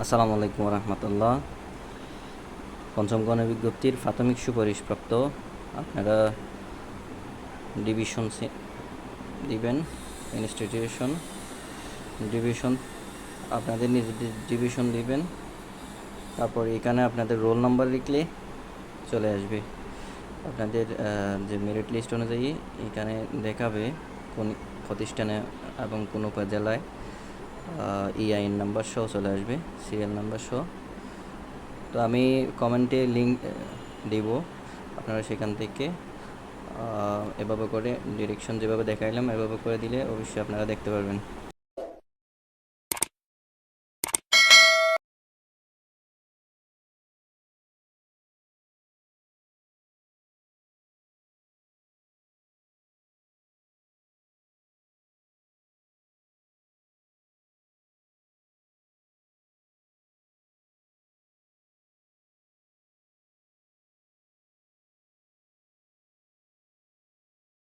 আসসালামু আলাইকুম রহমতুল্লাহ। পঞ্চম গণের বিজ্ঞপ্তির প্রাথমিক সুপারিশপ্রাপ্ত আপনারা ডিভিশন দিবেন, ইনস্টিটিউশন ডিভিশন, আপনাদের নিজেদের ডিভিশন দিবেন। তারপর এখানে আপনাদের রোল নাম্বার লিখলে চলে আসবে। আপনাদের যে মেরিট লিস্ট অনুযায়ী এখানে দেখাবে কোন প্রতিষ্ঠানে এবং কোন উপজেলায় ইআইএন নাম্বার সহ চলে আসবে, সিরিয়াল নাম্বার সহ। তো আমি কমেন্টে লিঙ্ক দিব, আপনারা সেখান থেকে এভাবে করে ডিরেকশন যেভাবে দেখাইলাম এভাবে করে দিলে অবশ্যই আপনারা দেখতে পারবেন।